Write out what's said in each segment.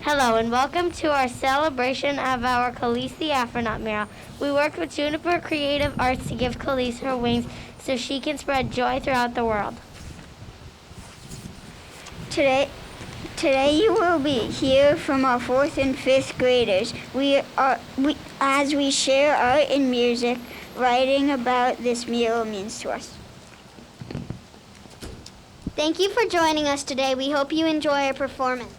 Hello and welcome to our celebration of our Kelis the Afronaut mural. We worked with Juniper Creative Arts to give Kelis her wings so she can spread joy throughout the world. Today you will hear from our 4th and 5th graders. As we share art and music, writing about this mural means to us. Thank you for joining us today. We hope you enjoy our performance.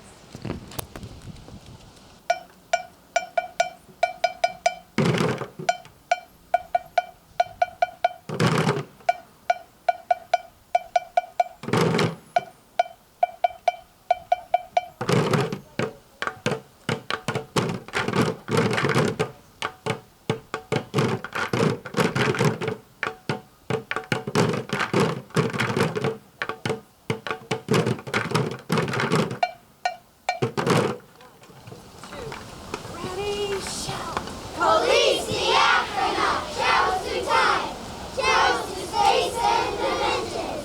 Kelis the Afronaut travels through time, travels through space and dimensions.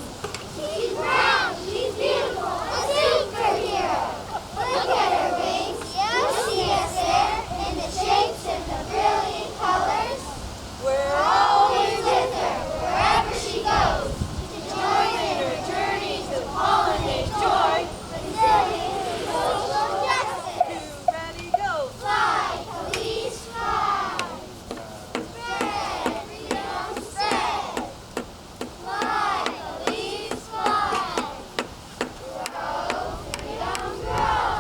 She's brown, she's beautiful, a superhero. Look at her wings. You'll see us there in the shapes and the brilliant colors. We're always with her wherever she goes, to join in her journey to pollinate joy, resilience, and social justice. Ready, go! Fly, Kelis, fly. Spread, freedom, spread. Fly, Kelis, fly. Grow, freedom, grow.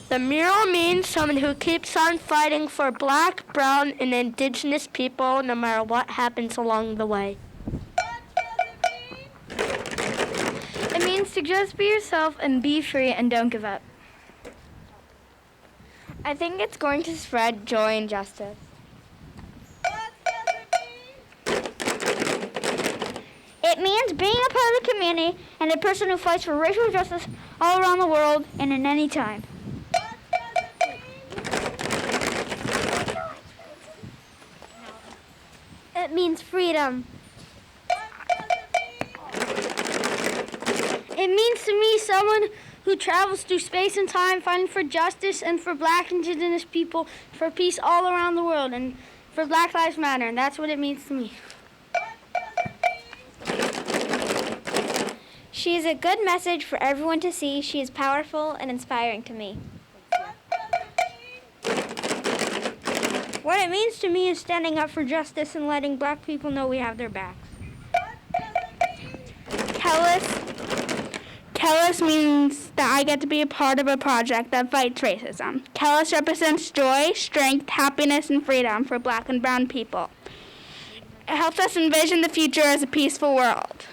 The mural means someone who keeps on fighting for Black, brown, and Indigenous people no matter what happens along the way. It means to just be yourself and be free and don't give up. I think it's going to spread joy and justice. It means being a part of the community and a person who fights for racial justice all around the world and in any time. It means freedom. It means to me someone who travels through space and time fighting for justice and for Black Indigenous people, for peace all around the world, and for Black Lives Matter, and that's what it means to me. She is a good message for everyone to see. She is powerful and inspiring to me. What it means to me is standing up for justice and letting Black people know we have their backs. Kelis means that I get to be a part of a project that fights racism. Kelis represents joy, strength, happiness, and freedom for Black and brown people. It helps us envision the future as a peaceful world.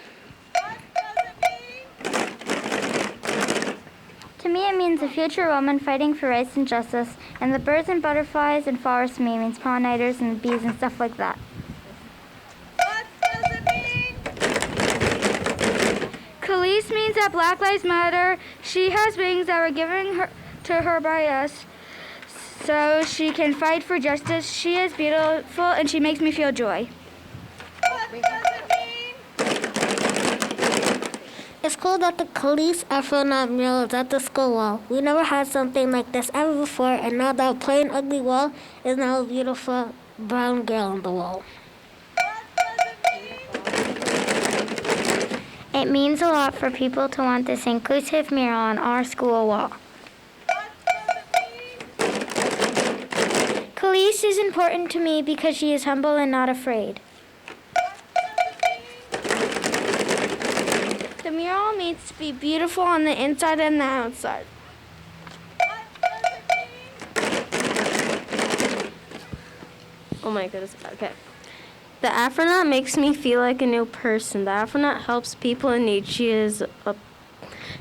To me, it means a future woman fighting for rights and justice, and the birds and butterflies and flowers to me means pollinators and bees and stuff like that. What does it mean? Kelis means that Black Lives Matter. She has wings that were given to her by us, so she can fight for justice. She is beautiful, and she makes me feel joy. What does it mean? It's cool that the Kelis Afronaut mural is at the school wall. We never had something like this ever before, and now that plain ugly wall is now a beautiful brown girl on the wall. It means a lot for people to want this inclusive mural on our school wall. Kelis is important to me because she is humble and not afraid. The mural needs to be beautiful on the inside and the outside. Oh my goodness, okay. The Afronaut makes me feel like a new person. The Afronaut helps people in need.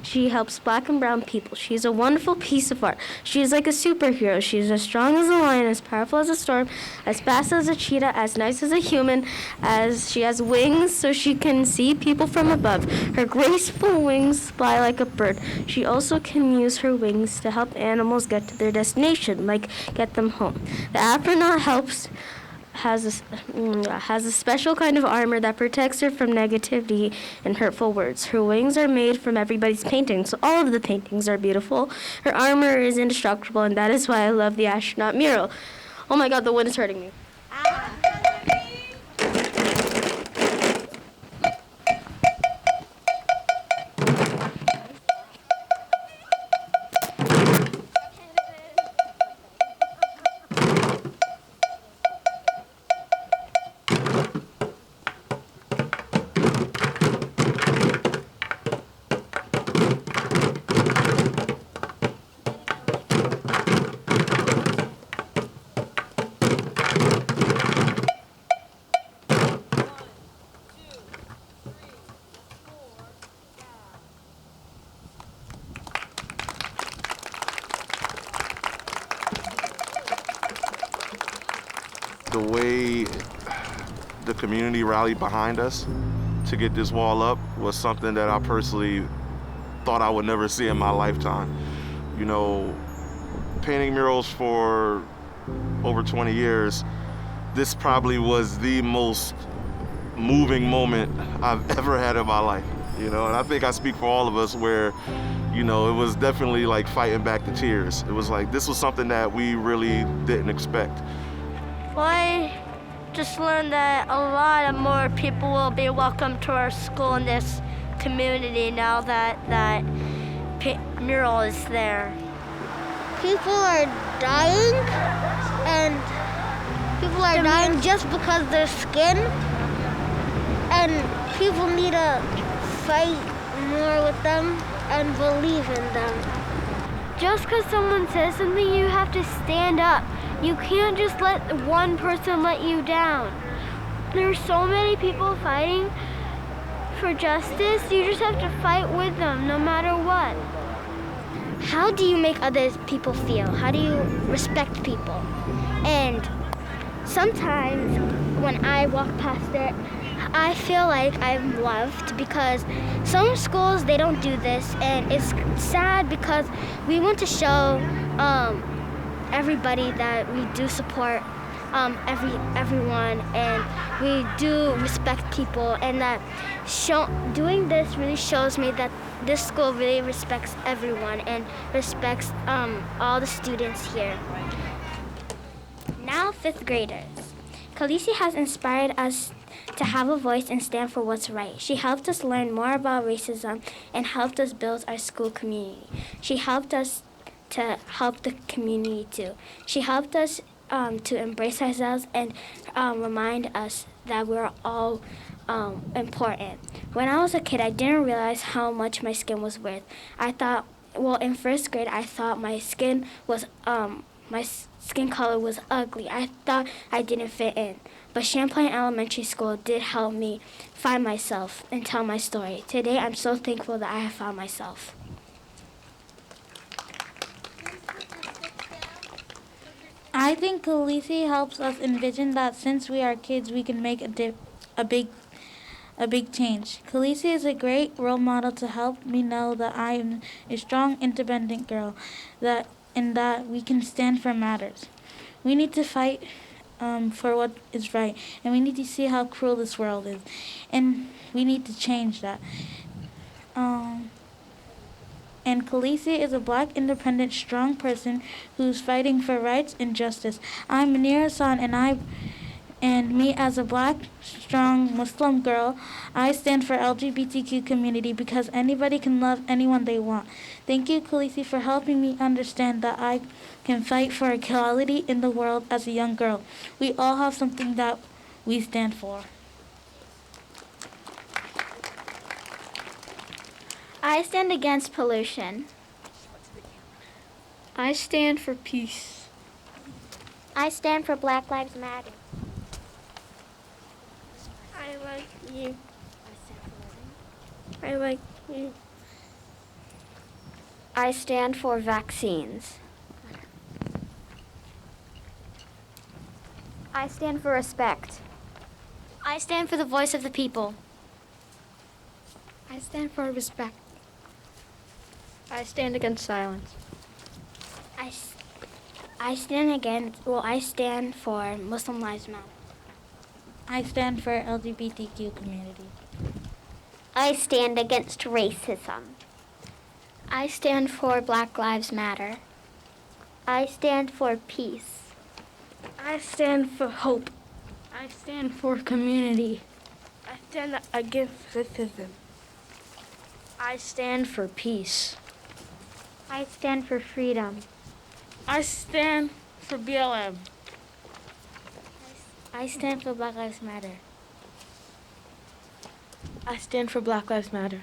She helps black and brown people. She's a wonderful piece of art. She is like a superhero. She's as strong as a lion, as powerful as a storm, as fast as a cheetah, as nice as a human, as she has wings so she can see people from above. Her graceful wings fly like a bird. She also can use her wings to help animals get to their destination, like get them home. The Afronaut has a special kind of armor that protects her from negativity and hurtful words. Her wings are made from everybody's paintings, so all of the paintings are beautiful. Her armor is indestructible, and that is why I love the astronaut mural. Oh my God, the wind is hurting me. The way the community rallied behind us to get this wall up was something that I personally thought I would never see in my lifetime. You know, painting murals for over 20 years, this probably was the most moving moment I've ever had in my life. You know, and I think I speak for all of us where, you know, it was definitely like fighting back the tears. It was like, this was something that we really didn't expect. Well, I just learned that a lot of more people will be welcome to our school in this community now that mural is there. People are dying, and people are dying just because of their skin, and people need to fight more with them and believe in them. Just because someone says something, you have to stand up. You can't just let one person let you down. There's so many people fighting for justice. You just have to fight with them no matter what. How do you make other people feel? How do you respect people? And sometimes when I walk past it, I feel like I'm loved because some schools, they don't do this, and it's sad because we want to show everybody that we do support everyone, and we do respect people, and that doing this really shows me that this school really respects everyone and respects all the students here. Now, fifth graders. Kelis has inspired us to have a voice and stand for what's right. She helped us learn more about racism and helped us build our school community. She helped us to help the community too. She helped us to embrace ourselves and remind us that we're all important. When I was a kid, I didn't realize how much my skin was worth. I thought, in first grade, I thought my skin color was ugly. I thought I didn't fit in. But Champlain Elementary School did help me find myself and tell my story. Today, I'm so thankful that I have found myself. I think Kelis helps us envision that since we are kids, we can make a big change. Kelis is a great role model to help me know that I am a strong, independent girl, that we can stand for matters. We need to fight for what is right, and we need to see how cruel this world is, and we need to change that. And Kelis is a black, independent, strong person who's fighting for rights and justice. I'm Manira Hassan, and me as a black, strong Muslim girl, I stand for LGBTQ community because anybody can love anyone they want. Thank you, Kelis, for helping me understand that I can fight for equality in the world as a young girl. We all have something that we stand for. I stand against pollution. I stand for peace. I stand for Black Lives Matter. I like you. I like you. I stand for vaccines. I stand for respect. I stand for the voice of the people. I stand for respect. I stand against silence. I stand for Muslim Lives Matter. I stand for LGBTQ community. I stand against racism. I stand for Black Lives Matter. I stand for peace. I stand for hope. I stand for community. I stand against racism. I stand for peace. I stand for freedom. I stand for BLM. I stand for Black Lives Matter. I stand for Black Lives Matter.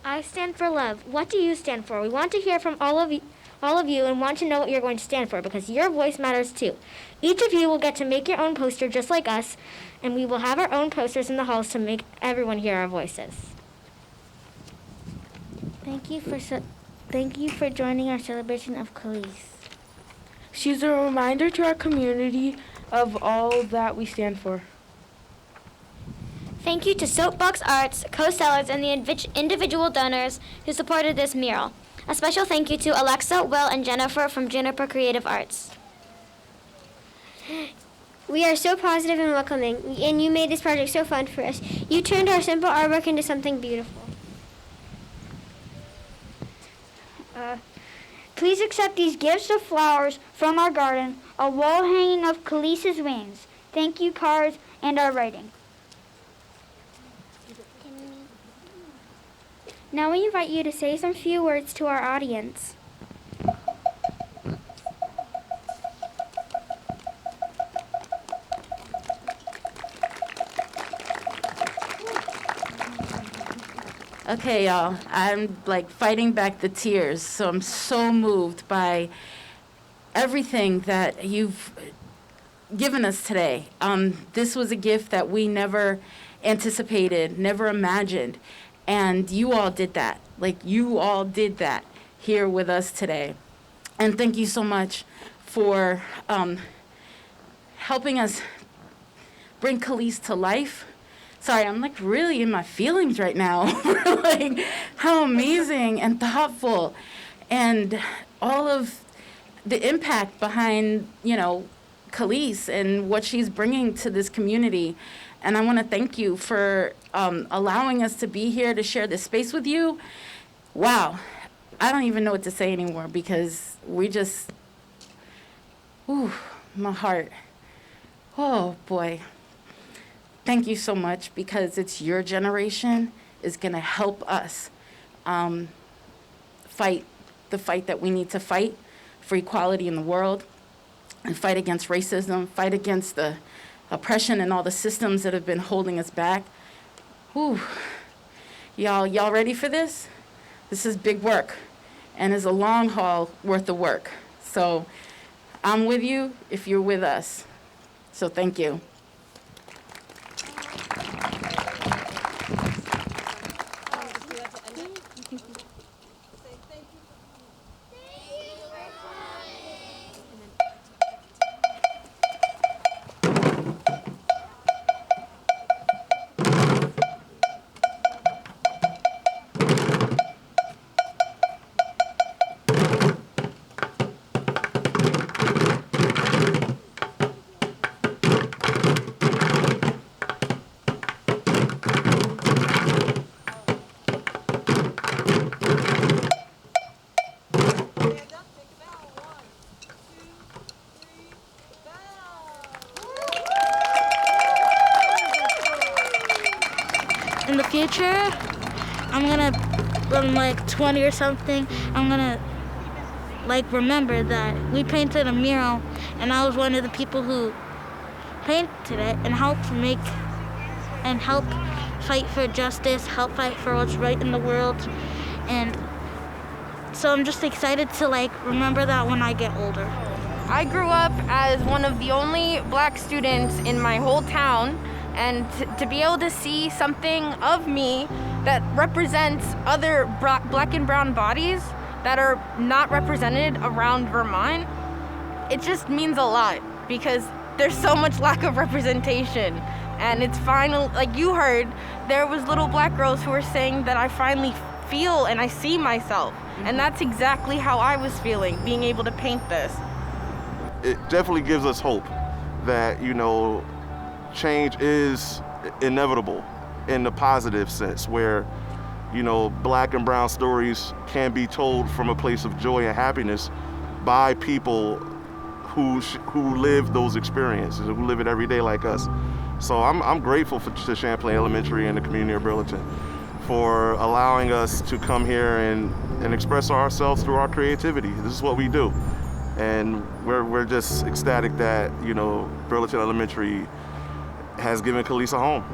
I stand for love. What do you stand for? We want to hear from all of you and want to know what you're going to stand for because your voice matters too. Each of you will get to make your own poster just like us, and we will have our own posters in the halls to make everyone hear our voices. Thank you for joining our celebration of Kelis. She's a reminder to our community of all that we stand for. Thank you to Soapbox Arts, co-sellers, and the individual donors who supported this mural. A special thank you to Alexa, Will, and Jennifer from Juniper Creative Arts. We are so positive and welcoming, and you made this project so fun for us. You turned our simple artwork into something beautiful. Please accept these gifts of flowers from our garden, a wall hanging of Kelis's wings, thank you cards, and our writing. Now we invite you to say some few words to our audience. Okay, y'all, I'm like fighting back the tears, so I'm so moved by everything that you've given us today. This was a gift that we never anticipated, never imagined, and you all did that. Like, you all did that here with us today. And thank you so much for helping us bring Kelis to life. Sorry, I'm like really in my feelings right now. Like how amazing and thoughtful and all of the impact behind, Kelis and what she's bringing to this community. And I want to thank you for allowing us to be here to share this space with you. Wow, I don't even know what to say anymore because we just, my heart. Oh boy. Thank you so much because it's your generation is going to help us fight the fight that we need to fight for equality in the world and fight against racism, fight against the oppression and all the systems that have been holding us back. Whew. Y'all ready for this? This is big work and is a long haul worth of work. So I'm with you if you're with us. So thank you. In the future, I'm gonna, when like 20 or something, I'm gonna remember that we painted a mural and I was one of the people who painted it and helped fight for justice, help fight for what's right in the world. And so I'm just excited to remember that when I get older. I grew up as one of the only black students in my whole town, and to be able to see something of me that represents other black and brown bodies that are not represented around Vermont, it just means a lot because there's so much lack of representation. And it's final, like you heard, there was little black girls who were saying that I finally feel and I see myself. And that's exactly how I was feeling, being able to paint this. It definitely gives us hope that, you know, change is inevitable in the positive sense where, you know, black and brown stories can be told from a place of joy and happiness by people who live those experiences, who live it every day like us. So I'm grateful to Champlain Elementary and the community of Burlington for allowing us to come here and express ourselves through our creativity. This is what we do. And we're just ecstatic that, you know, Burlington Elementary has given Kelis a home.